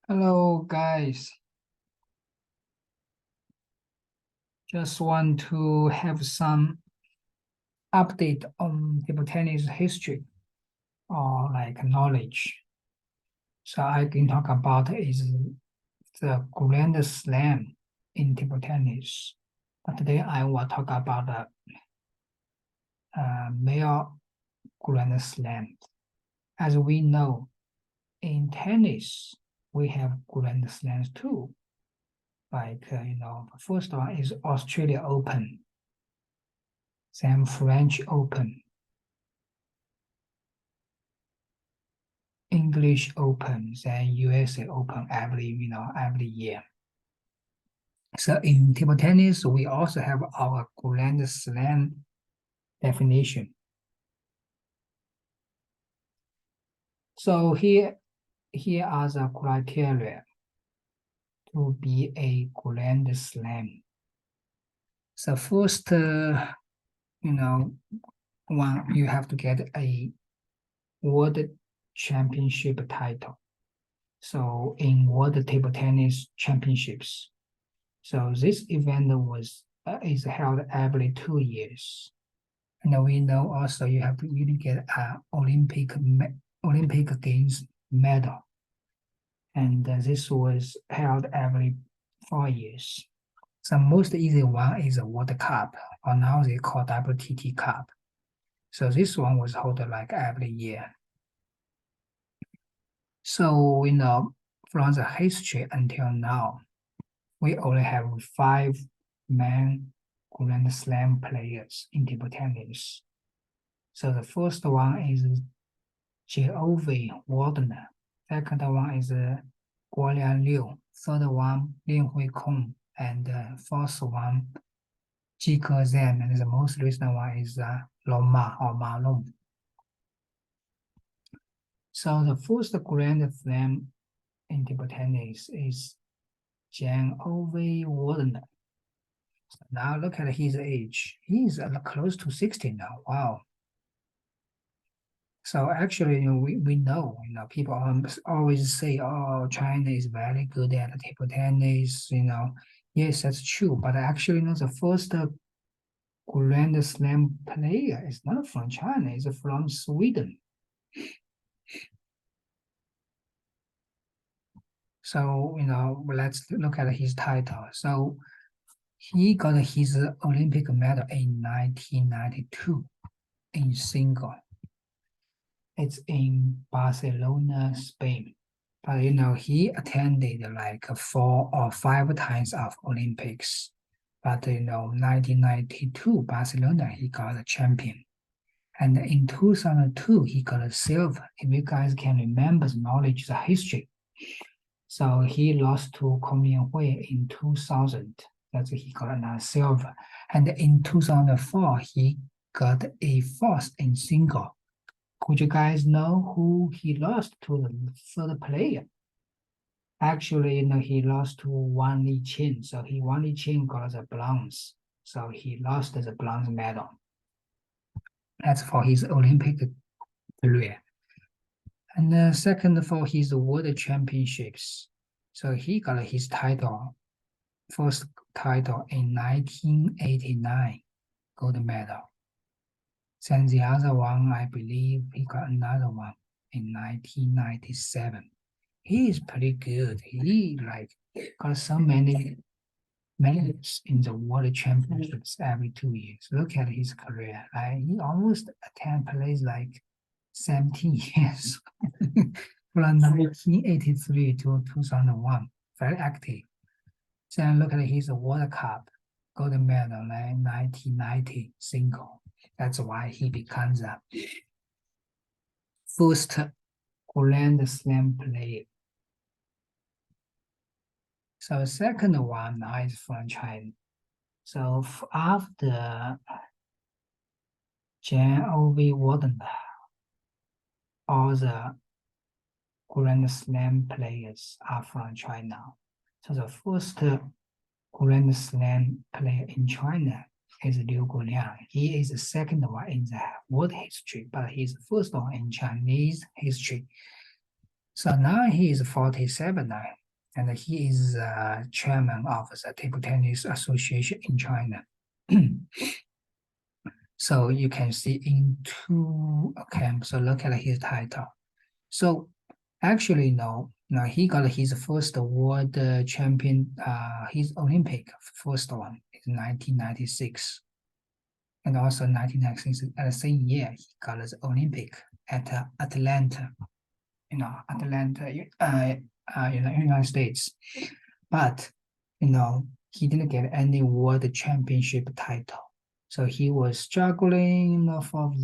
Hello, guys. Just want to have some update on table tennis history or like knowledge. So I can talk about is the Grand Slam in table tennis. But today I will talk about the male Grand Slam. As we know, in tennis we have Grand Slams too. Like the first one is Australia Open, then French Open, English Open, then USA Open every year. So in table tennis, we also have our Grand Slam definition. So here are the criteria to be a Grand Slam. So first, one, you have to get a World Championship title. So in World Table Tennis Championships. So this event is held every 2 years. And we know also you have to really get an Olympic Games medal. And this was held every 4 years. The most easy one is the World Cup, or now they call WTT Cup. So this one was held like every year. So from the history until now, we only have 5 main Grand Slam players in table tennis. So the first one is Geoffrey Waldner. Second one is Guolian Liu. Third one, Lin Hui Kong. And fourth one, Jike Zhang. And the most recent one is Loma or Ma Long. So the first Grand Slam in table tennis is Geoffrey Waldner. So now look at his age. He's close to 60 now. Wow. So actually, we know, people always say, oh, China is very good at table tennis, Yes, that's true. But actually, the first Grand Slam player is not from China, it's from Sweden. So, let's look at his title. So he got his Olympic medal in 1992 in single. It's in Barcelona, Spain. But he attended like 4 or 5 times of Olympics. But 1992 Barcelona, he got a champion. And in 2002, he got a silver. If you guys can remember the knowledge, the history. So he lost to Kong Hui in 2000. That's he got another silver. And in 2004, he got a fourth in single. Could you guys know who he lost to the third player? Actually, he lost to Wang Liqin. So Wang Liqin got the bronze. So he lost the bronze medal. That's for his Olympic career. And second for his World Championships. So he got his first title in 1989, gold medal. Then the other one, I believe he got another one in 1997. He is pretty good. He got so many medals in the World Championships every 2 years. Look at his career. He almost plays like 17 years from 1983 to 2001. Very active. Then look at his World Cup gold medal in 1990 single. That's why he becomes the first Grand Slam player. So second one now is from China. So after Geoffrey Waldner, all the Grand Slam players are from China. So the first Grand Slam player in China is Liu Guoliang. He is the second one in the world history, but he's the first one in Chinese history. So now he is 47 now, and he is chairman of the Table Tennis Association in China. So you can see okay, so look at his title. So actually, no, he got his first world champion, his Olympic first one in 1996. And also 1996, at the same year, he got the Olympic at Atlanta, Atlanta, United States. But, he didn't get any world championship title. So he was struggling for a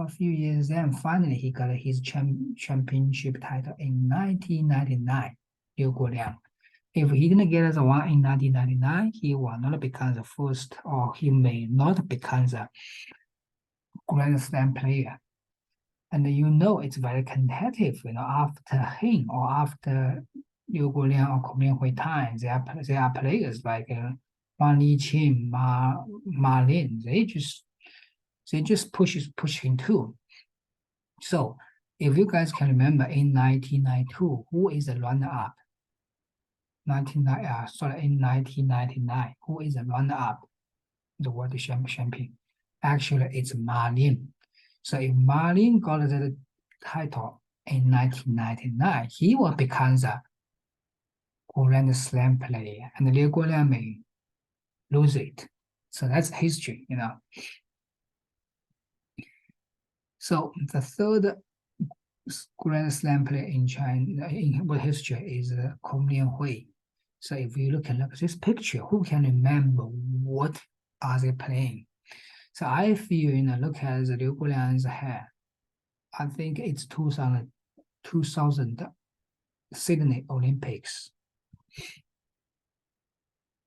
few years, and finally he got his championship title in 1999, Liu Guoliang. If he didn't get the one in 1999, he will not become the first, or he may not become the Grand Slam player. And it's very competitive, after him or after Liu Guoliang or Kong Lianhui time, there are players like Wang Liqin, Ma Lin, they just push him too. So if you guys can remember in 1992, who is the runner-up? In 1999, who is the runner-up, the world champion? Actually, it's Ma Lin. So if Ma Lin got the title in 1999, he will become the Grand Slam player, and Liu Guoliang may lose it. So that's history, So the third Grand Slam player in China in world history is Kong Lianhui. So if you look at this picture, who can remember what are they playing? So I feel, look at the Liu Guoliang's hair. I think it's 2000 Sydney Olympics.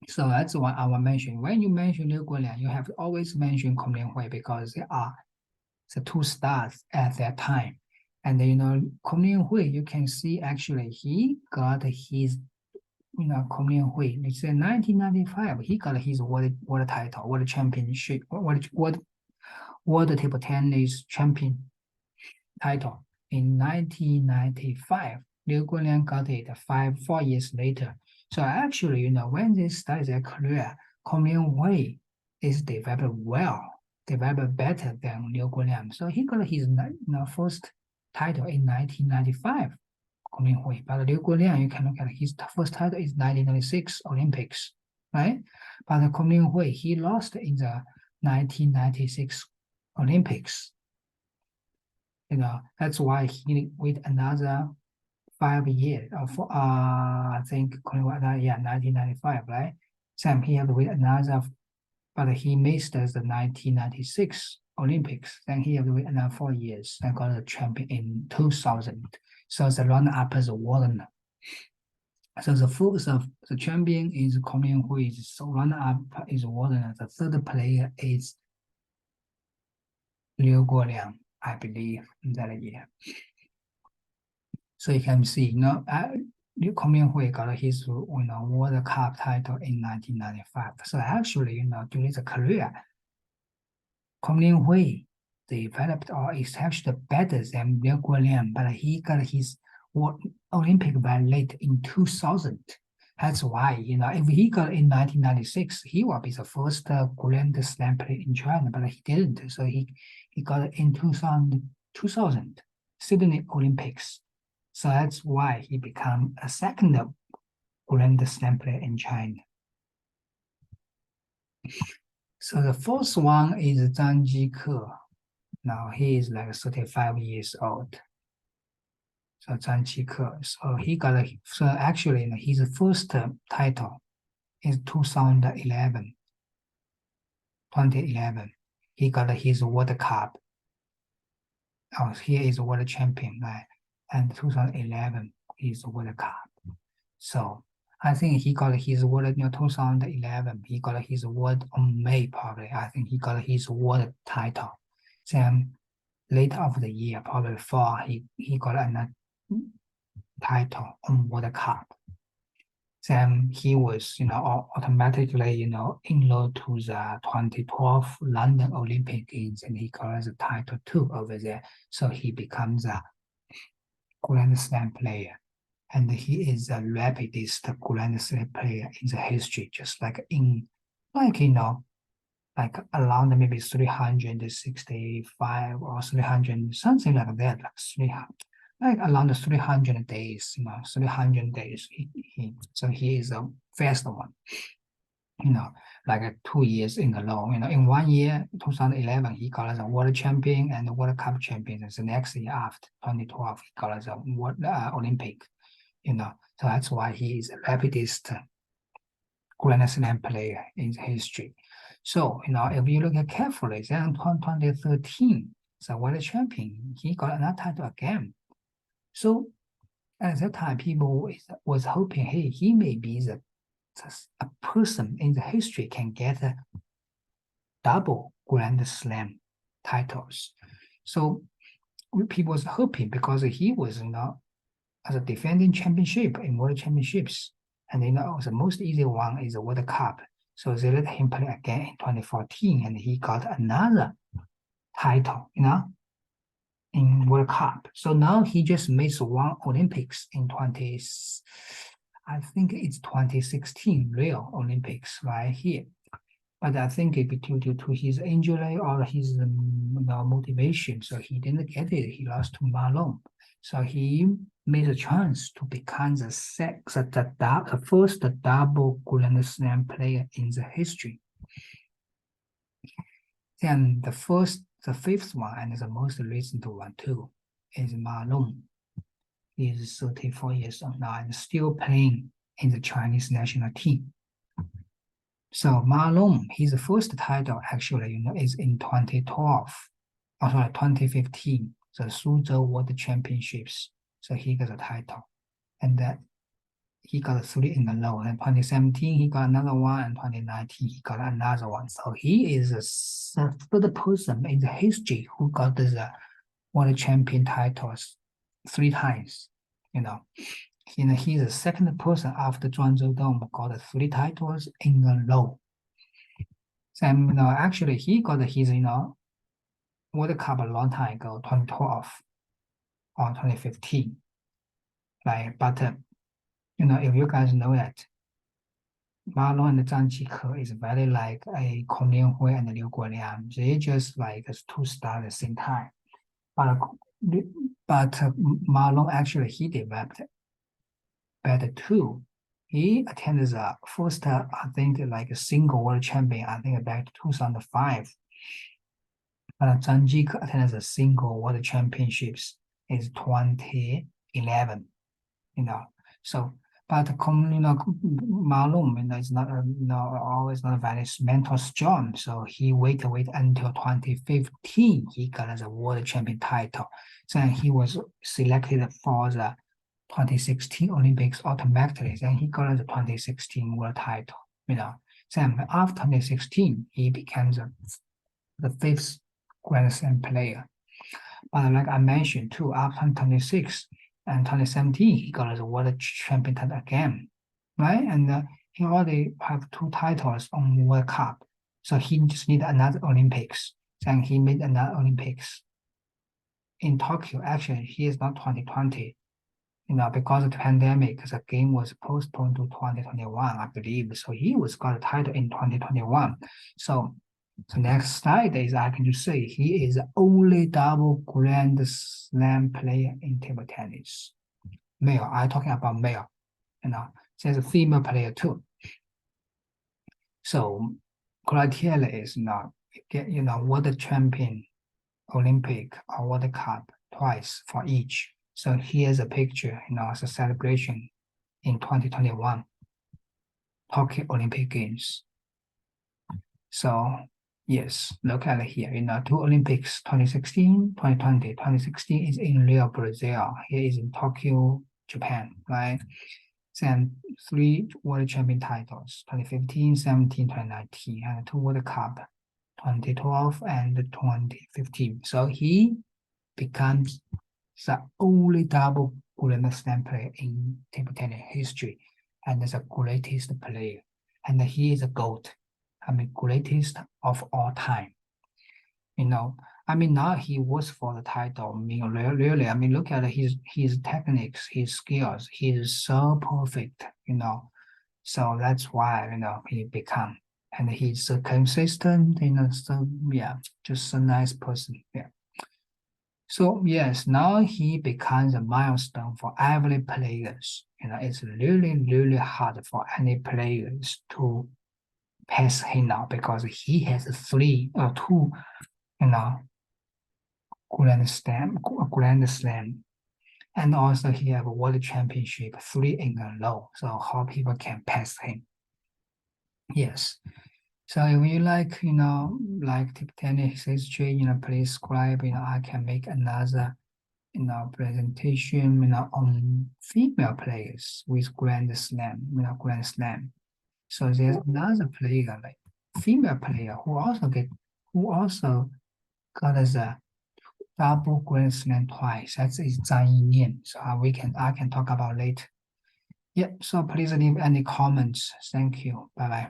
So that's what I will mention. When you mention Liu Guoliang, you have to always mention Kong Lianhui because they are the two stars at that time. And Kong Lianhui, you can see actually he got his, Kong Lianhui. It's in 1995. He got his world title, world championship, world table tennis champion title in 1995. Liu Guoliang got it 4 years later. So actually, when they start their career, Kong Lianhui is developed better than Liu Guoliang. So he got his first title in 1995, Kong Lianhui. But Liu Guoliang, you can look at his first title is 1996 Olympics, right? But Kong Lianhui, he lost in the 1996 Olympics. That's why he wait another 5 years. I think 1995, right? Sam, he had to wait another, but he missed the 1996 Olympics. Then he had to wait another 4 years and got the champion in 2000. So the runner-up is Warren. So the champion is Kong Lianhui. So runner-up is Warren. The third player is Liu Guoliang, I believe, in that year. So you can see, Liu Kong Lianhui got his World Cup title in 1995. So actually, during the career, Kong Lianhui developed or is actually better than Liu Guoliang, but he got his Olympic by late in 2000. That's why, if he got in 1996, he will be the first Grand Slam player in China, but he didn't. So he got it in 2000 Sydney Olympics. So that's why he became a second Grand Slam player in China. So the fourth one is Zhang Jike. Now he is like 35 years old. So Zhang Jike. So he got so actually his first title is 2011. He got his World Cup. Oh, here is World Champion, right? And 2011 is World Cup. So I think he got his World 2011. He got his World on May probably. I think he got his World title. Then later of the year, probably fall, he got another title on World Cup. Then he was, automatically, enrolled to the 2012 London Olympic Games, and he got the title too over there. So he becomes a Grand Slam player, and he is the rapidest Grand Slam player in the history, just like like around maybe 365 or 300, something like that, like around 300 days, 300 days. So he is the first one, like 2 years in a row. In 1 year, 2011, he got as a world champion and the World Cup champion. And the next year after 2012, he got as a World Olympic. So that's why he is the rapidest Grand Slam player in history. So, if you look at carefully, then in 2013, the world champion, he got another title again. So at that time, people was hoping, hey, he may be a person in the history can get a double Grand Slam titles. So people was hoping because he was as a defending championship in world championships, and the most easy one is the World Cup. So they let him play again in 2014, and he got another title, in World Cup. So now he just missed one Olympics in I think it's 2016 Rio Olympics right here. But I think it due to his injury or his motivation, so he didn't get it. He lost to Malone. So he made a chance to become the first double Grand Slam player in the history. Then the fifth one, and the most recent one too, is Malone. He is 34 years old now and still playing in the Chinese national team. So Malone, his first title actually, is in 2015, the Suzhou World Championships. So he got a title, and he got 3 in a row. And 2017, he got another one, and 2019, he got another one. So he is the third person in the history who got the world champion titles 3 times. He's the second person after Zhuangzhou Dome got 3 titles in a row. And actually, he got his World Cup a long time ago, 2012 or 2015. Right, but if you guys know that Malone and Zhang Jike is very like a Kong Lianhui and Liu Guoliang. They just like 2 stars at the same time. But Malone actually he developed better too. He attended the first, I think, like a single world champion, I think back to 2005. But Zhang Jike attended the single world championships is 2011. So but Malone, is not always not very mental strong. So he wait until 2015. He got the world champion title. Then he was selected for the 2016 Olympics automatically. Then he got the 2016 world title. Then after 2016, he became the 5th Grand Slam player. But like I mentioned too, after 2026 and 2017, he got the world champion title again, right? And he already have 2 titles on World Cup. So he just need another Olympics. Then he made another Olympics in Tokyo. Actually, he is not 2020. Because of the pandemic, the game was postponed to 2021, I believe. So he was got a title in 2021. So the next slide is I can just say he is the only double Grand Slam player in table tennis. Male, I'm talking about male. There's a female player too. So criteria is get world champion, Olympic or World Cup twice for each. So here's a picture, as a celebration in 2021 Tokyo Olympic Games. So yes, look at it here. 2 Olympics, 2016, 2020. 2016 is in Rio, Brazil. Here is in Tokyo, Japan, right? Then 3 world champion titles, 2015, 17, 2019, and 2 World Cup, 2012 and 2015. So he becomes the only double Grand Slam player in table tennis history, and the greatest player. And he is a GOAT, greatest of all time. You know, I mean, now he was for the title. I mean, really, I mean, look at his techniques, his skills. He is so perfect, you know. So that's why, you know, he become, and he's so consistent, you know. So yeah, just a nice person. Yeah. So yes, now he becomes a milestone for every players. You know, it's really hard for any players to pass him now because he has two, you know, Grand Slam, and also he have a World Championship 3 in a row. So how people can pass him? Yes. So if you like, you know, like tip tennis history, you know, please subscribe. You know, I can make another, you know, presentation, you know, on female players with Grand Slam, you know, Grand Slam. So there's another player, like female player, who also got the double Grand Slam twice. That's Zhang Yinian. So I can talk about later. Yeah. So please leave any comments. Thank you. Bye bye.